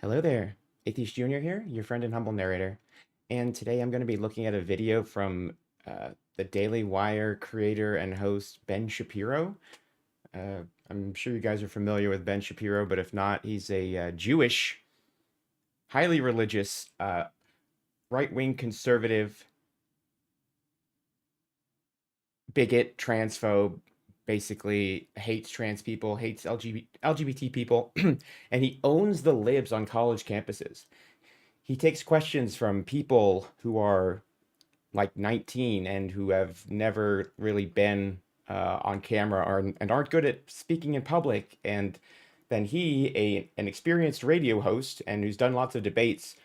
Hello there, Atheist Junior here, your friend and humble narrator. And today I'm going to be looking at a video from the Daily Wire creator and host Ben Shapiro. I'm sure you guys are familiar with Ben Shapiro, but if not, he's a Jewish, highly religious, right-wing conservative, bigot, transphobe, basically hates trans people, hates LGBT people, and he owns the libs on college campuses. He takes questions from people who are like 19 and who have never really been on camera and aren't good at speaking in public. And then an experienced radio host and who's done lots of debates,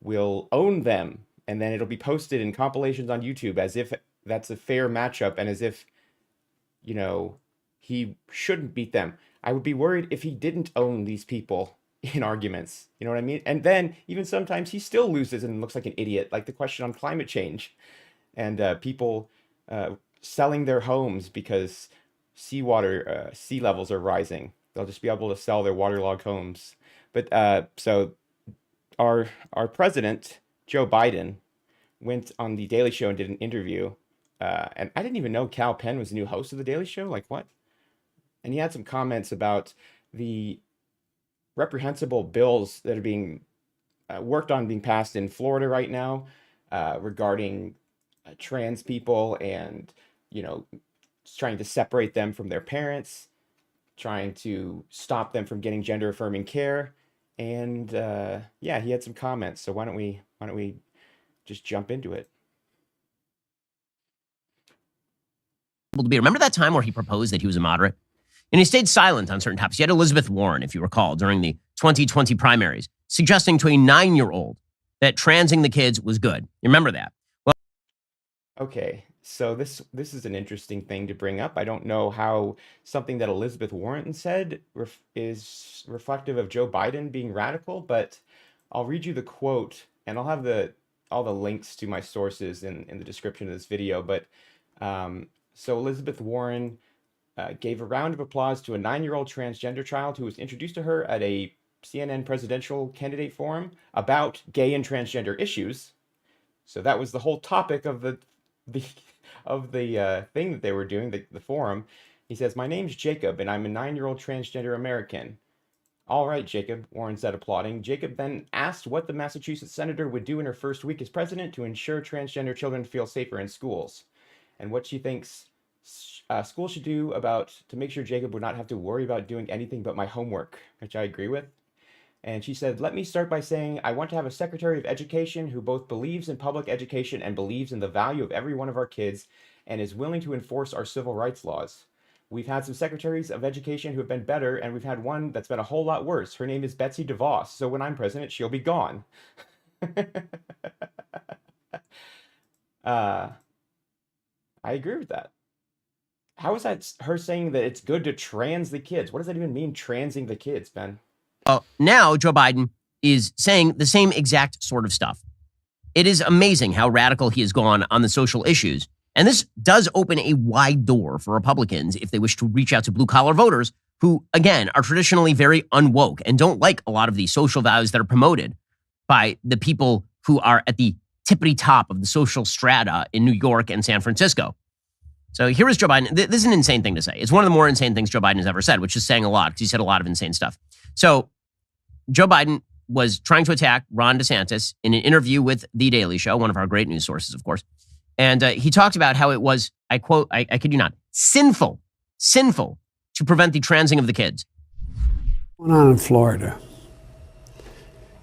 will own them. And then it'll be posted in compilations on YouTube as if that's a fair matchup and as if, you know, he shouldn't beat them. I would be worried if he didn't own these people in arguments. You know what I mean? And then even sometimes he still loses and looks like an idiot, like the question on climate change and people selling their homes because sea levels are rising. They'll just be able to sell their waterlogged homes. But so our president, Joe Biden, went on the Daily Show and did an interview. And I didn't even know Cal Penn was the new host of the Daily Show. Like, what? And he had some comments about the reprehensible bills that are being worked on being passed in Florida right now regarding trans people and, you know, trying to separate them from their parents, trying to stop them from getting gender affirming care. And yeah, he had some comments. So why don't we just jump into it? Remember that time where he proposed that he was a moderate? And he stayed silent on certain topics. He had Elizabeth Warren, if you recall, during the 2020 primaries, suggesting to a 9-year-old that transing the kids was good. You remember that? Well, okay, so this is an interesting thing to bring up. I don't know how something that Elizabeth Warren said is reflective of Joe Biden being radical, but I'll read you the quote, and I'll have all the links to my sources in the description of this video. But so Elizabeth Warren gave a round of applause to a 9-year-old transgender child who was introduced to her at a CNN presidential candidate forum about gay and transgender issues. So that was the whole topic of the thing that they were doing, the forum. He says, "My name's Jacob, and I'm a 9-year-old transgender American." "All right, Jacob," Warren said, applauding. Jacob then asked what the Massachusetts senator would do in her first week as president to ensure transgender children feel safer in schools, and what she thinks schools should do to make sure Jacob would not have to worry about doing anything but my homework, which I agree with. And she said, "Let me start by saying I want to have a Secretary of Education who both believes in public education and believes in the value of every one of our kids and is willing to enforce our civil rights laws. We've had some secretaries of education who have been better, and we've had one that's been a whole lot worse. Her name is Betsy DeVos, so when I'm president, she'll be gone." I agree with that. How is that her saying that it's good to trans the kids? What does that even mean, transing the kids, Ben? Now Joe Biden is saying the same exact sort of stuff. It is amazing how radical he has gone on the social issues. And this does open a wide door for Republicans if they wish to reach out to blue-collar voters who, again, are traditionally very unwoke and don't like a lot of the social values that are promoted by the people who are at the tippity top of the social strata in New York and San Francisco. So here is Joe Biden. This is an insane thing to say. It's one of the more insane things Joe Biden has ever said, which is saying a lot because he said a lot of insane stuff. So Joe Biden was trying to attack Ron DeSantis in an interview with The Daily Show, one of our great news sources, of course. And he talked about how it was, I quote, I kid you not, sinful to prevent the transing of the kids. What's going on in Florida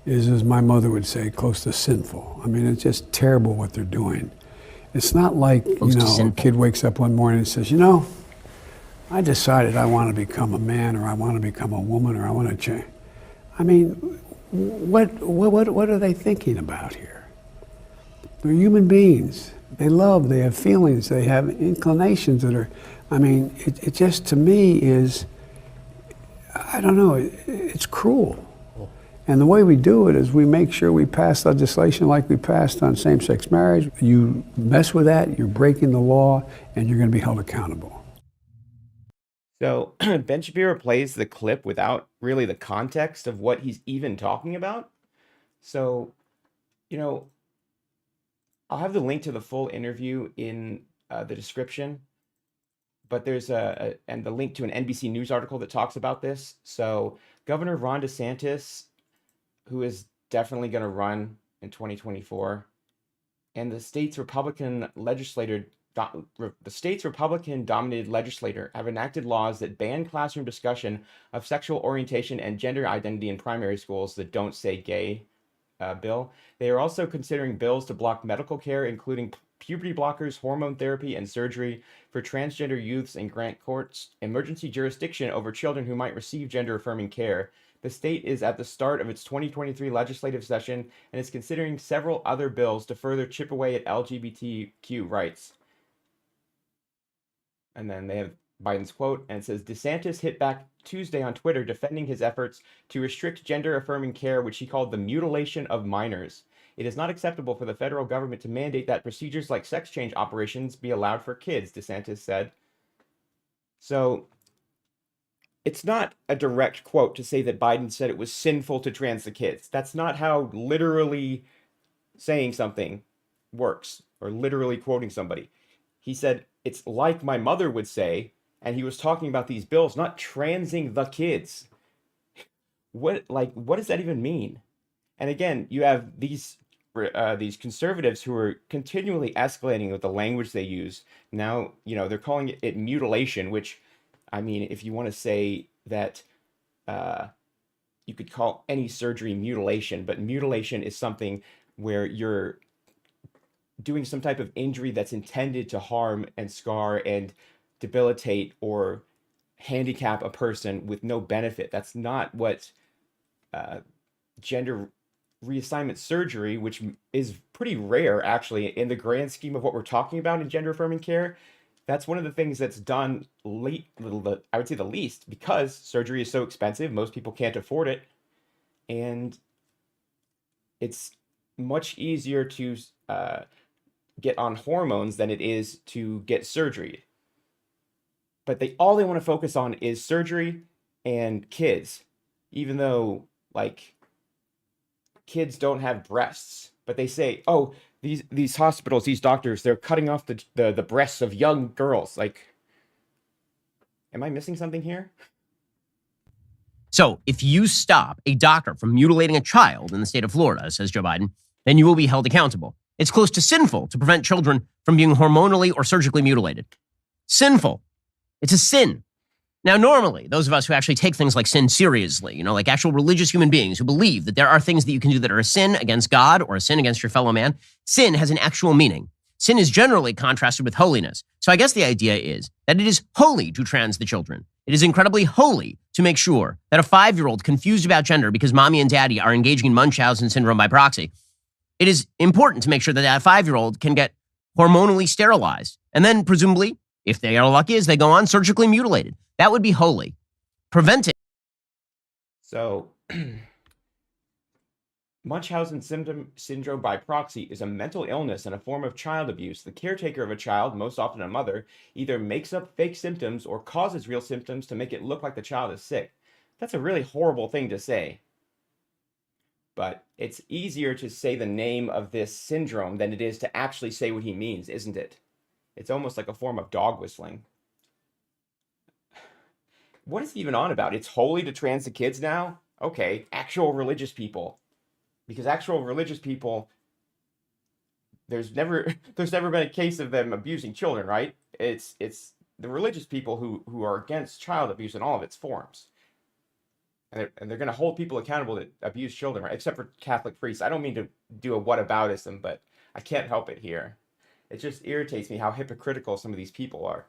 is, as my mother would say, close to sinful. I mean, it's just terrible what they're doing. It's not like, a kid wakes up one morning and says, I decided I want to become a man, or I want to become a woman, or I want to change. I mean, what are they thinking about here? They're human beings. They love, they have feelings, they have inclinations that are, I mean, it just, to me, is, I don't know, it's cruel. And the way we do it is we make sure we pass legislation like we passed on same-sex marriage. You mess with that, you're breaking the law, and you're going to be held accountable. So Ben Shapiro plays the clip without really the context of what he's even talking about. So, you know, I'll have the link to the full interview in the description, but there's and the link to an NBC News article that talks about this. So Governor Ron DeSantis, who is definitely going to run in 2024, and the state's Republican Republican-dominated legislature have enacted laws that ban classroom discussion of sexual orientation and gender identity in primary schools that don't say gay. Bill. They are also considering bills to block medical care, including puberty blockers, hormone therapy, and surgery for transgender youths, and grant courts emergency jurisdiction over children who might receive gender-affirming care. The state is at the start of its 2023 legislative session and is considering several other bills to further chip away at LGBTQ rights. And then they have Biden's quote, and it says, DeSantis hit back Tuesday on Twitter defending his efforts to restrict gender-affirming care, which he called the mutilation of minors. It is not acceptable for the federal government to mandate that procedures like sex change operations be allowed for kids, DeSantis said. So it's not a direct quote to say that Biden said it was sinful to trans the kids. That's not how literally saying something works, or literally quoting somebody. He said, it's like my mother would say, and he was talking about these bills, not transing the kids. What does that even mean? And again, you have these conservatives who are continually escalating with the language they use. Now, they're calling it mutilation, which, I mean, if you want to say that you could call any surgery mutilation, but mutilation is something where you're doing some type of injury that's intended to harm and scar and debilitate or handicap a person with no benefit. That's not what gender reassignment surgery, which is pretty rare actually in the grand scheme of what we're talking about in gender affirming care. That's one of the things that's done late, I would say the least, because surgery is so expensive. Most people can't afford it. And it's much easier to get on hormones than it is to get surgery. But all they want to focus on is surgery and kids, even though kids don't have breasts. But they say, oh, these hospitals, these doctors, they're cutting off the breasts of young girls. Am I missing something here? So if you stop a doctor from mutilating a child in the state of Florida, says Joe Biden, then you will be held accountable. It's close to sinful to prevent children from being hormonally or surgically mutilated. Sinful. It's a sin. Now, normally, those of us who actually take things like sin seriously, like actual religious human beings who believe that there are things that you can do that are a sin against God or a sin against your fellow man, sin has an actual meaning. Sin is generally contrasted with holiness. So I guess the idea is that it is holy to trans the children. It is incredibly holy to make sure that a 5-year-old confused about gender because mommy and daddy are engaging in Munchausen syndrome by proxy. It is important to make sure that that 5-year-old can get hormonally sterilized. And then presumably, if they are lucky as they go on, surgically mutilated. That would be holy. Preventing. So, Munchausen syndrome by proxy is a mental illness and a form of child abuse. The caretaker of a child, most often a mother, either makes up fake symptoms or causes real symptoms to make it look like the child is sick. That's a really horrible thing to say. But it's easier to say the name of this syndrome than it is to actually say what he means, isn't it? It's almost like a form of dog whistling. What is he even on about? It's holy to trans the kids now? Okay, actual religious people. Because actual religious people, there's never been a case of them abusing children, right? It's the religious people who are against child abuse in all of its forms. And they're going to hold people accountable that abuse children, right? Except for Catholic priests. I don't mean to do a whataboutism, but I can't help it here. It just irritates me how hypocritical some of these people are.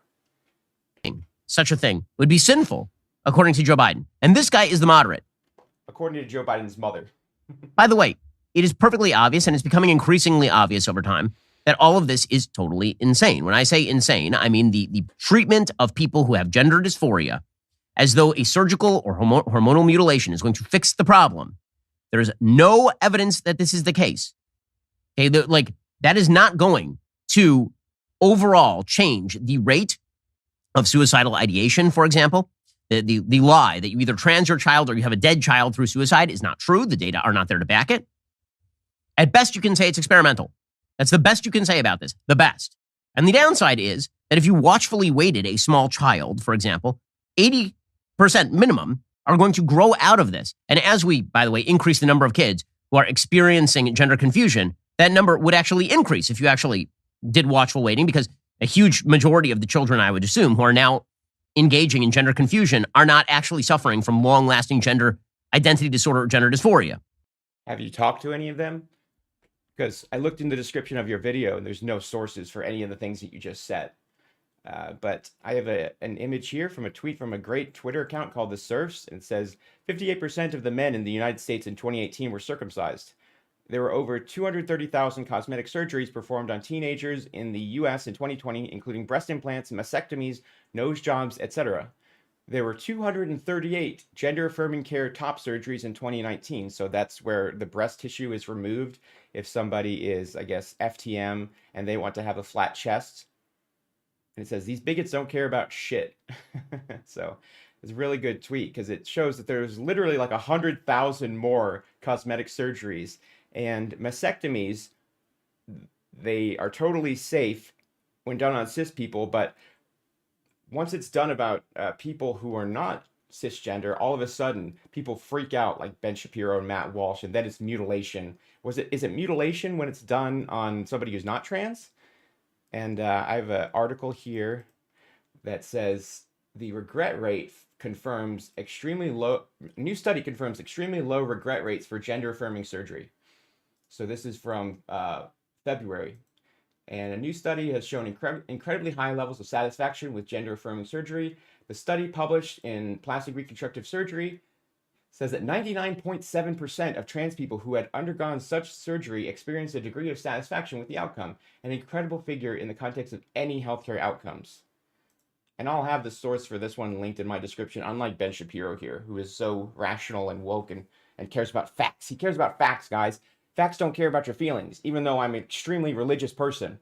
Such a thing would be sinful, according to Joe Biden. And this guy is the moderate. According to Joe Biden's mother. By the way, it is perfectly obvious, and it's becoming increasingly obvious over time, that all of this is totally insane. When I say insane, I mean the treatment of people who have gender dysphoria as though a surgical or hormonal mutilation is going to fix the problem. There is no evidence that this is the case. Okay, that is not going to overall change the rate of suicidal ideation, for example. The lie that you either trans your child or you have a dead child through suicide is not true. The data are not there to back it. At best, you can say it's experimental. That's the best you can say about this, the best. And the downside is that if you watchfully weighted a small child, for example, 80% minimum are going to grow out of this. And as we, by the way, increase the number of kids who are experiencing gender confusion, that number would actually increase if you actually did watchful weighting, because a huge majority of the children, I would assume, who are now engaging in gender confusion are not actually suffering from long-lasting gender identity disorder or gender dysphoria. Have you talked to any of them? Because I looked in the description of your video and there's no sources for any of the things that you just said. But I have an image here from a tweet from a great Twitter account called The Surfs, and it says 58% of the men in the United States in 2018 were circumcised. There were over 230,000 cosmetic surgeries performed on teenagers in the US in 2020, including breast implants, mastectomies, nose jobs, etc. There were 238 gender-affirming care top surgeries in 2019, so that's where the breast tissue is removed if somebody is, I guess, FTM and they want to have a flat chest. And it says, these bigots don't care about shit. So it's a really good tweet because it shows that there's literally like 100,000 more cosmetic surgeries. And mastectomies, they are totally safe when done on cis people, but once it's done about people who are not cisgender, all of a sudden people freak out, like Ben Shapiro and Matt Walsh, and then it's mutilation. Is it mutilation when it's done on somebody who's not trans? And I have an article here that says the regret rate confirms extremely low. New study confirms extremely low regret rates for gender affirming surgery. So this is from February. And a new study has shown incredibly high levels of satisfaction with gender-affirming surgery. The study, published in Plastic Reconstructive Surgery, says that 99.7% of trans people who had undergone such surgery experienced a degree of satisfaction with the outcome, an incredible figure in the context of any healthcare outcomes. And I'll have the source for this one linked in my description, unlike Ben Shapiro here, who is so rational and woke and cares about facts. He cares about facts, guys. Facts don't care about your feelings, even though I'm an extremely religious person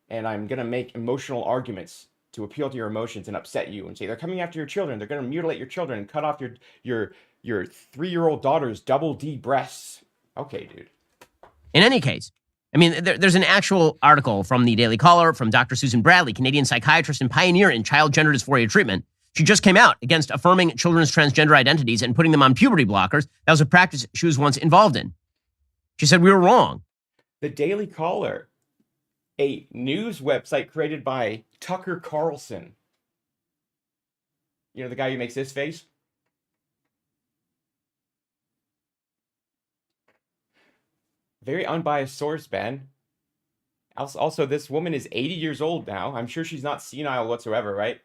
and I'm going to make emotional arguments to appeal to your emotions and upset you and say they're coming after your children. They're going to mutilate your children and cut off your 3-year-old daughter's double D breasts. Okay, dude. In any case, I mean, there's an actual article from the Daily Caller from Dr. Susan Bradley, Canadian psychiatrist and pioneer in child gender dysphoria treatment. She just came out against affirming children's transgender identities and putting them on puberty blockers. That was a practice she was once involved in. She said we were wrong. The Daily Caller, a news website created by Tucker Carlson. You know, the guy who makes this face? Very unbiased source, Ben. Also, this woman is 80 years old now. I'm sure she's not senile whatsoever, right?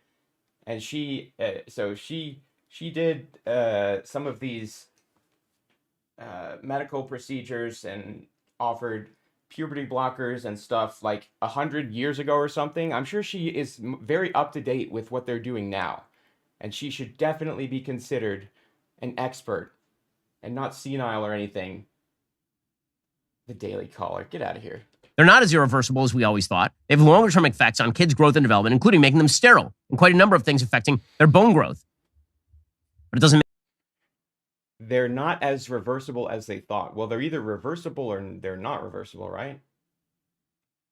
And she did some of these medical procedures and offered puberty blockers and stuff like 100 years ago or something. I'm sure she is very up to date with what they're doing now. And she should definitely be considered an expert and not senile or anything. The Daily Caller. Get out of here. They're not as irreversible as we always thought. They have longer-term effects on kids' growth and development, including making them sterile, and quite a number of things affecting their bone growth. But it doesn't. They're not as reversible as they thought. Well, they're either reversible or they're not reversible, right?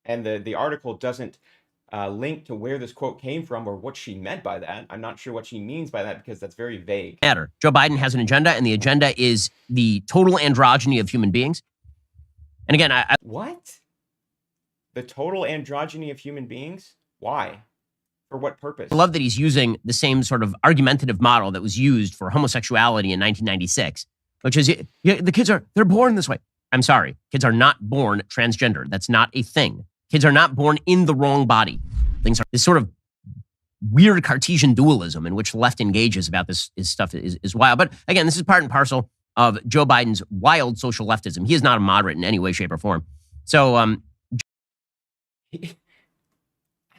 And the article doesn't link to where this quote came from or what she meant by that. I'm not sure what she means by that because that's very vague. Matter. Joe Biden has an agenda, and the agenda is the total androgyny of human beings. And again, What? The total androgyny of human beings? Why? For what purpose? I love that he's using the same sort of argumentative model that was used for homosexuality in 1996, which is the kids they're born this way. I'm sorry. Kids are not born transgender. That's not a thing. Kids are not born in the wrong body. Things are this sort of weird Cartesian dualism in which the left engages about this stuff is wild. But again, this is part and parcel of Joe Biden's wild social leftism. He is not a moderate in any way, shape, or form. So,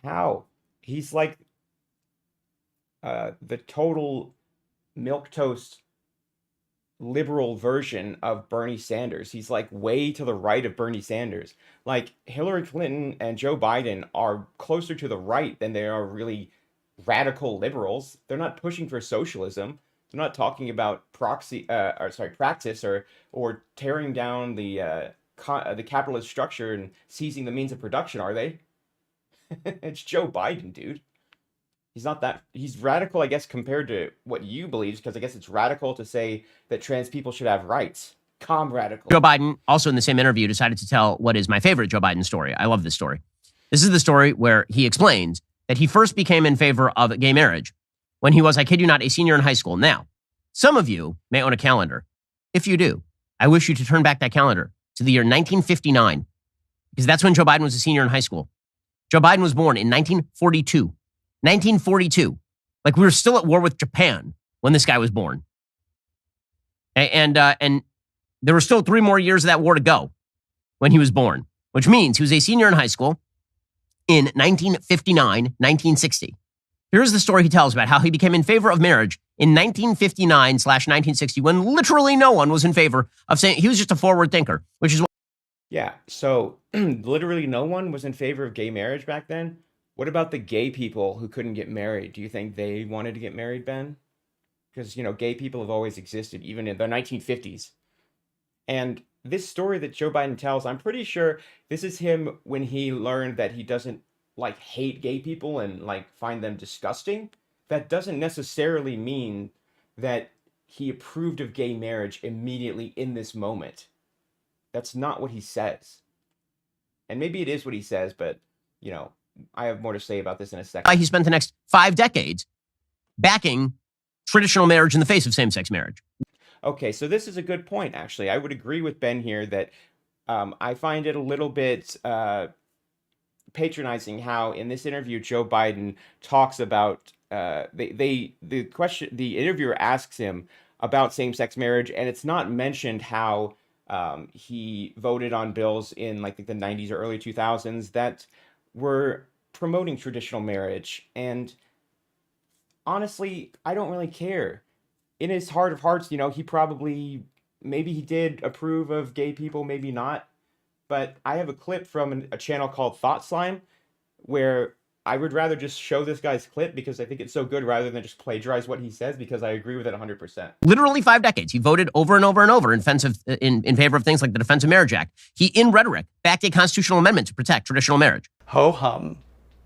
how? He's like the total milquetoast liberal version of Bernie Sanders. He's like way to the right of Bernie Sanders. Like Hillary Clinton and Joe Biden are closer to the right than they are really radical liberals. They're not pushing for socialism. They're not talking about practice or tearing down the capitalist structure and seizing the means of production, are they? It's Joe Biden, dude. He's radical, I guess, compared to what you believe, because I guess it's radical to say that trans people should have rights. Calm radical. Joe Biden, also in the same interview, decided to tell what is my favorite Joe Biden story. I love this story. This is the story where he explains that he first became in favor of gay marriage when he was, I kid you not, a senior in high school. Now, some of you may own a calendar. If you do, I wish you to turn back that calendar to the year 1959, because that's when Joe Biden was a senior in high school. Joe Biden was born in 1942. 1942. Like, we were still at war with Japan when this guy was born. And there were still 3 more years of that war to go when he was born, which means he was a senior in high school in 1959, 1960. Here's the story he tells about how he became in favor of marriage in 1959/1960, when literally no one was in favor of saying, he was just a forward thinker, which is what. Yeah, so literally no one was in favor of gay marriage back then. What about the gay people who couldn't get married? Do you think they wanted to get married, Ben? Because, gay people have always existed, even in the 1950s. And this story that Joe Biden tells, I'm pretty sure this is him when he learned that he doesn't, hate gay people and, find them disgusting. That doesn't necessarily mean that he approved of gay marriage immediately in this moment. That's not what he says. And maybe it is what he says, but, I have more to say about this in a second. He spent the next 5 decades backing traditional marriage in the face of same-sex marriage. Okay, so this is a good point, actually. I would agree with Ben here that I find it a little bit patronizing how in this interview Joe Biden talks about the interviewer asks him about same-sex marriage, and it's not mentioned how he voted on bills in the 90s or early 2000s that were promoting traditional marriage. And honestly, I don't really care. In his heart of hearts, maybe he did approve of gay people, maybe not. But I have a clip from a channel called ThatNerdyTransGirl where I would rather just show this guy's clip because I think it's so good rather than just plagiarize what he says, because I agree with it 100%. Literally 5 decades. He voted over and over and over in favor of things like the Defense of Marriage Act. He, in rhetoric, backed a constitutional amendment to protect traditional marriage. Ho-hum.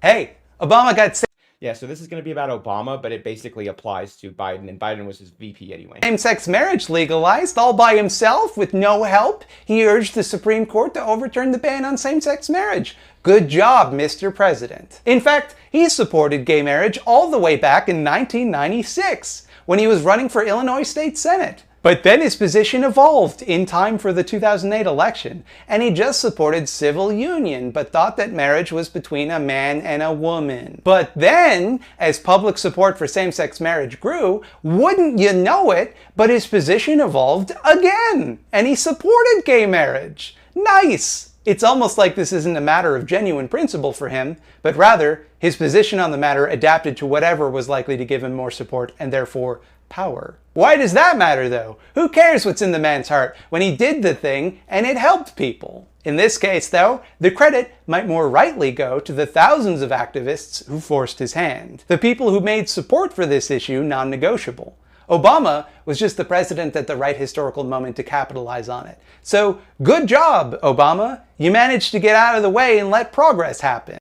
Hey, Obama got Yeah, so this is going to be about Obama, but it basically applies to Biden, and Biden was his VP anyway. Same-sex marriage legalized all by himself with no help. He urged the Supreme Court to overturn the ban on same-sex marriage. Good job, Mr. President. In fact, he supported gay marriage all the way back in 1996, when he was running for Illinois State Senate. But then his position evolved in time for the 2008 election, and he just supported civil union, but thought that marriage was between a man and a woman. But then, as public support for same-sex marriage grew, wouldn't you know it, but his position evolved again, and he supported gay marriage. Nice! It's almost like this isn't a matter of genuine principle for him, but rather, his position on the matter adapted to whatever was likely to give him more support, and therefore, power. Why does that matter though? Who cares what's in the man's heart when he did the thing and it helped people? In this case though, the credit might more rightly go to the thousands of activists who forced his hand. The people who made support for this issue non-negotiable. Obama was just the president at the right historical moment to capitalize on it. So, good job, Obama. You managed to get out of the way and let progress happen.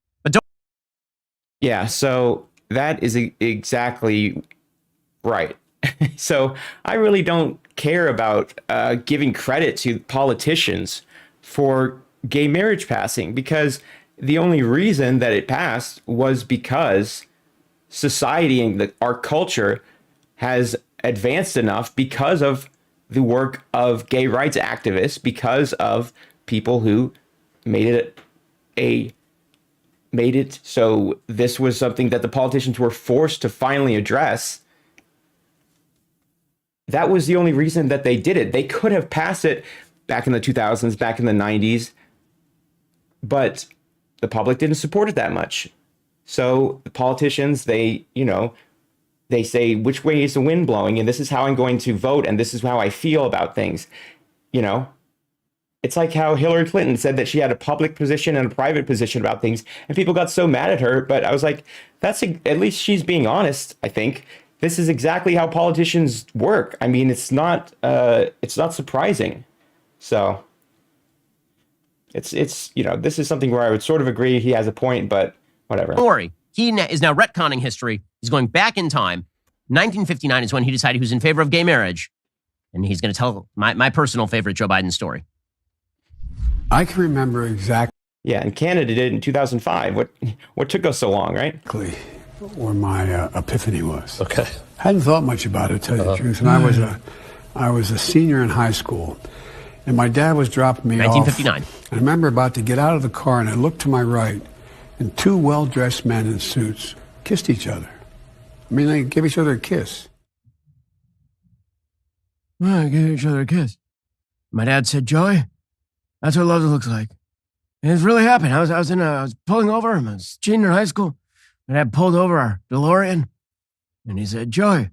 Yeah, so that is exactly right. So I really don't care about giving credit to politicians for gay marriage passing, because the only reason that it passed was because society and our culture has advanced enough because of the work of gay rights activists, because of people who made it so this was something that the politicians were forced to finally address. That was the only reason that they did it. They could have passed it back in the 2000s, back in the 90s, but the public didn't support it that much. So the politicians, they say, which way is the wind blowing? And this is how I'm going to vote. And this is how I feel about things. It's like how Hillary Clinton said that she had a public position and a private position about things. And people got so mad at her. But I was like, at least she's being honest, I think. This is exactly how politicians work. I mean, it's not surprising. So it's this is something where I would sort of agree he has a point, but whatever. Don't worry. He is now retconning history. He's going back in time. 1959 is when he decided he was in favor of gay marriage. And he's going to tell my personal favorite Joe Biden story. I can remember exactly. Yeah, and Canada did in 2005. What took us so long, right? Where my epiphany was. Okay. Hadn't thought much about it, to tell you the truth. And I was a senior in high school, and my dad was dropping me 1959. off. I remember about to get out of the car, and I looked to my right, and two well-dressed men in suits kissed each other. I mean, they gave each other a kiss. Well, they gave each other a kiss. My dad said, "Joey, that's what love looks like." And it's really happened. I was pulling over. I was junior in high school. My dad pulled over our DeLorean, and he said, "Joey,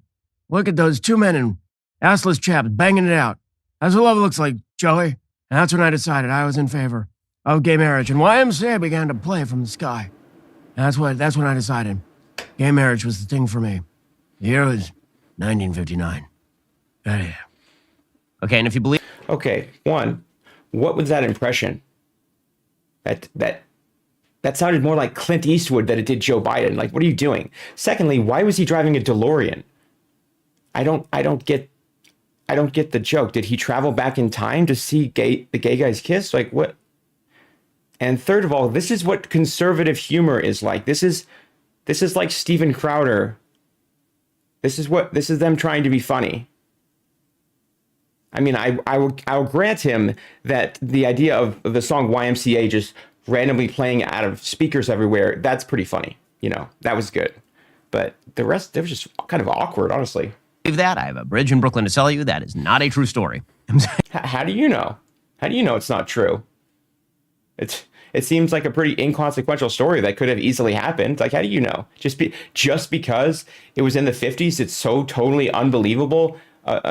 look at those two men in assless chaps banging it out. That's what love looks like, Joey." And that's when I decided I was in favor of gay marriage. And YMCA began to play from the sky. And that's when I decided gay marriage was the thing for me. The year was 1959. Yeah. Okay, and if you believe... Okay, one, what was that impression? That sounded more like Clint Eastwood than it did Joe Biden. Like, what are you doing? Secondly, why was he driving a DeLorean? I don't get the joke. Did he travel back in time to see the gay guys kiss? Like, what? And third of all, this is what conservative humor is like. This is like Steven Crowder. This is them trying to be funny. I mean, I'll grant him that the idea of the song YMCA just randomly playing out of speakers everywhere, that's pretty funny. That was good. But the rest, it was just kind of awkward, honestly. that, I have a bridge in Brooklyn to sell you. That is not a true story. How do you know? How do you know it's not true? It seems like a pretty inconsequential story that could have easily happened. Like, how do you know? Just because it was in the 50s, it's so totally unbelievable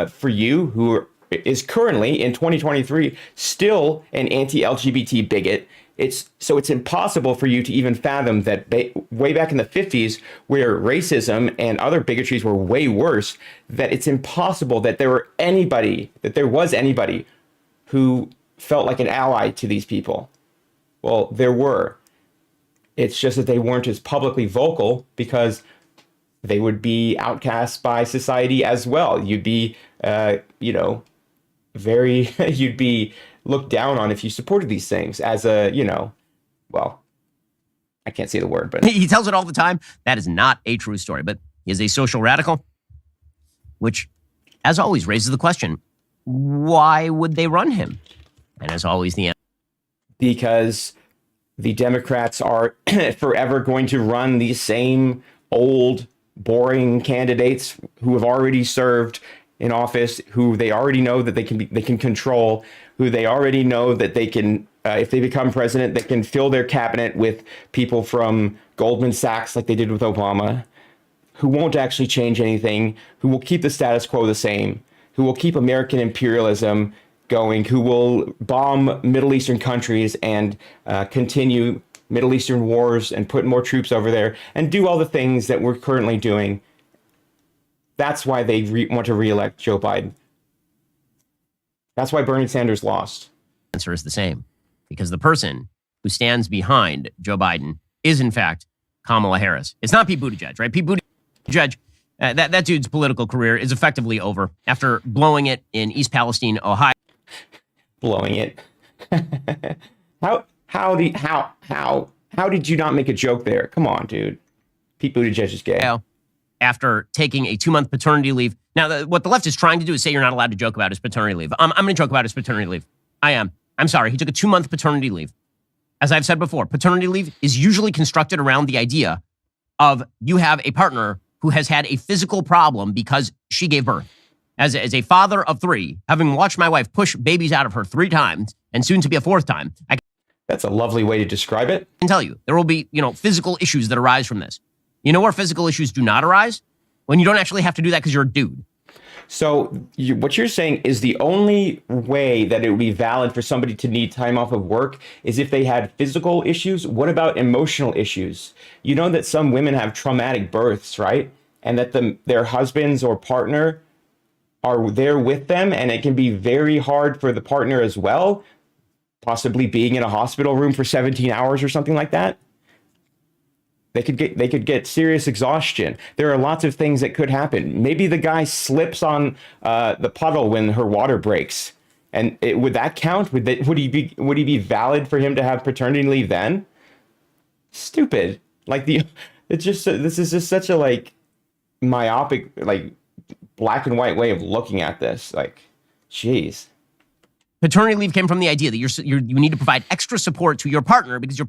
for you, who is currently in 2023 still an anti-LGBT bigot. It's impossible for you to even fathom that way back in the 50s, where racism and other bigotries were way worse, that it's impossible that there was anybody who felt like an ally to these people. Well, there were. It's just that they weren't as publicly vocal because they would be outcast by society as well. You'd be, you'd be looked down on if you supported these things as a, well, I can't say the word, but he tells it all the time. That is not a true story, but he is a social radical, which, as always, raises the question, why would they run him? And as always, the answer. Because the Democrats are forever going to run these same old, boring candidates who have already served in office, who they already know that they can control, who they already know that they can, if they become president, they can fill their cabinet with people from Goldman Sachs like they did with Obama, who won't actually change anything, who will keep the status quo the same, who will keep American imperialism going, who will bomb Middle Eastern countries and continue Middle Eastern wars and put more troops over there and do all the things that we're currently doing. That's why they want to reelect Joe Biden. That's why Bernie Sanders lost. The answer is the same, because the person who stands behind Joe Biden is, in fact, Kamala Harris. It's not Pete Buttigieg, right? Pete Buttigieg, that dude's political career is effectively over after blowing it in East Palestine, Ohio. Blowing it. How did you not make a joke there? Come on, dude. Pete Buttigieg is gay. After taking a 2-month paternity leave. Now, what the left is trying to do is say you're not allowed to joke about his paternity leave. I'm going to joke about his paternity leave. I am. I'm sorry. He took a 2-month paternity leave. As I've said before, paternity leave is usually constructed around the idea of you have a partner who has had a physical problem because she gave birth. As a father of 3, having watched my wife push babies out of her 3 times and soon to be a 4th time, that's a lovely way to describe it. I can tell you there will be, physical issues that arise from this. You know where physical issues do not arise? When you don't actually have to do that because you're a dude. So what you're saying is the only way that it would be valid for somebody to need time off of work is if they had physical issues. What about emotional issues? You know that some women have traumatic births, right? And that their husbands or partner are there with them, and it can be very hard for the partner as well, possibly being in a hospital room for 17 hours or something like that. They could get serious exhaustion. There are lots of things that could happen. Maybe the guy slips on the puddle when her water breaks, and would that count? Would he be valid for him to have paternity leave then? Stupid. Like this is just such a like myopic, like black and white way of looking at this. Like, jeez. Paternity leave came from the idea that you need to provide extra support to your partner because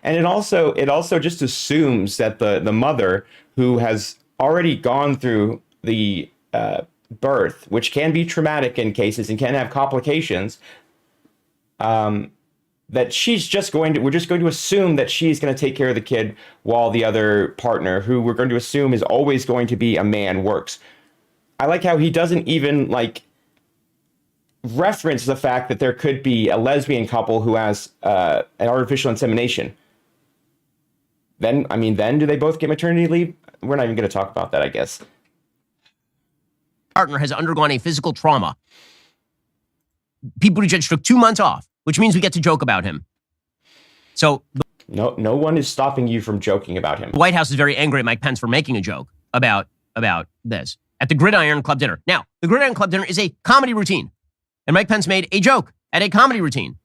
and it also just assumes that the mother who has already gone through the birth, which can be traumatic in cases and can have complications, that we're just going to assume that she's going to take care of the kid while the other partner, who we're going to assume is always going to be a man, works. I like how he doesn't even like reference the fact that there could be a lesbian couple who has an artificial insemination. Then do they both get maternity leave? We're not even going to talk about that, I guess. Partner has undergone a physical trauma. Pete Buttigieg took 2 months off, which means we get to joke about him. So no one is stopping you from joking about him. The White House is very angry at Mike Pence for making a joke about this at the Gridiron Club dinner. Now, the Gridiron Club dinner is a comedy routine. And Mike Pence made a joke at a comedy routine.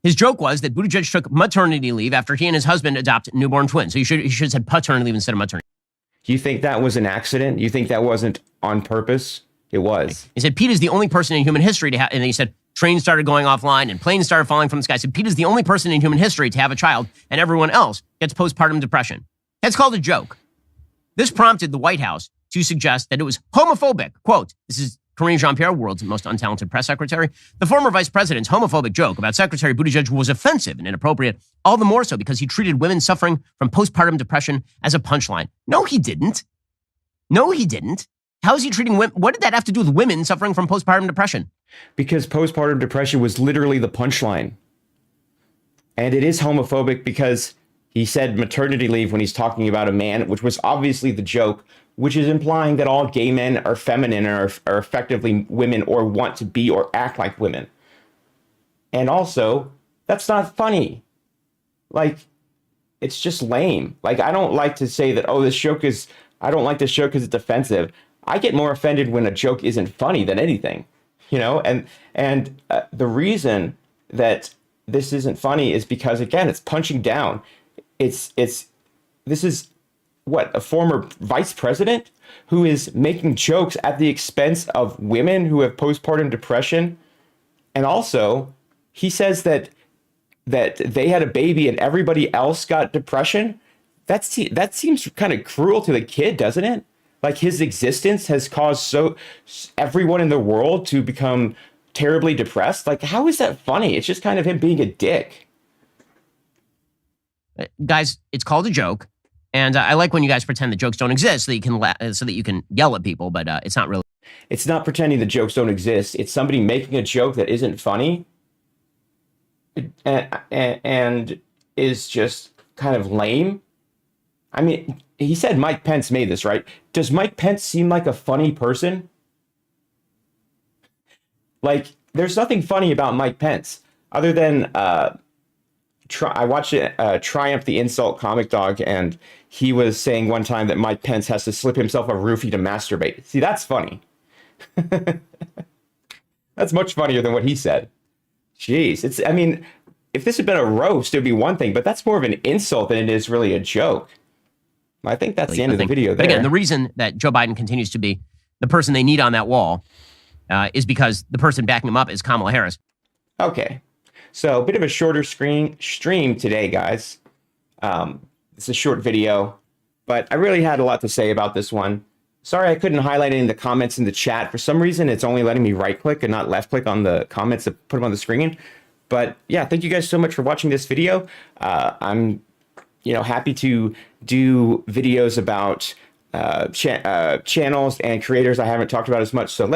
His joke was that Buttigieg took maternity leave after he and his husband adopt newborn twins. So he should have said paternity leave instead of maternity. Do you think that was an accident? You think that wasn't on purpose? It was. He said Pete is the only person in human history to have, and then he said trains started going offline and planes started falling from the sky. He said Pete is the only person in human history to have a child, and everyone else gets postpartum depression. That's called a joke. This prompted the White House to suggest that it was homophobic. Quote, this is Karine Jean-Pierre, world's most untalented press secretary. The former vice president's homophobic joke about Secretary Buttigieg was offensive and inappropriate, all the more so because he treated women suffering from postpartum depression as a punchline. No, he didn't. How is he treating women? What did that have to do with women suffering from postpartum depression? Because postpartum depression was literally the punchline. And it is homophobic because he said maternity leave when he's talking about a man, which was obviously the joke, which is implying that all gay men are feminine or are effectively women or want to be or act like women. And also, that's not funny. Like, it's just lame. Like, I don't like to say that, I don't like this joke because it's offensive. I get more offended when a joke isn't funny than anything, you know? And the reason that this isn't funny is because, again, it's punching down. This is what, a former vice president who is making jokes at the expense of women who have postpartum depression. And also, he says that they had a baby and everybody else got depression. That seems kind of cruel to the kid, doesn't it? Like, his existence has caused everyone in the world to become terribly depressed. Like, how is that funny? It's just kind of him being a dick. Guys, it's called a joke. And I like when you guys pretend that jokes don't exist so that you can yell at people, but it's not really. It's not pretending that jokes don't exist. It's somebody making a joke that isn't funny and is just kind of lame. I mean, he said Mike Pence made this, right? Does Mike Pence seem like a funny person? Like, there's nothing funny about Mike Pence other than I watched Triumph the Insult Comic Dog, and he was saying one time that Mike Pence has to slip himself a roofie to masturbate. See, that's funny. That's much funnier than what he said. Jeez, I mean, if this had been a roast, it would be one thing, but that's more of an insult than it is really a joke. I think that's the end of the video there. But again, the reason that Joe Biden continues to be the person they need on that wall is because the person backing him up is Kamala Harris. Okay. So a bit of a shorter stream today, guys. It's a short video, but I really had a lot to say about this one. Sorry I couldn't highlight any of the comments in the chat. For some reason, it's only letting me right-click and not left-click on the comments to put them on the screen. But yeah, thank you guys so much for watching this video. I'm happy to do videos about channels and creators I haven't talked about as much. So let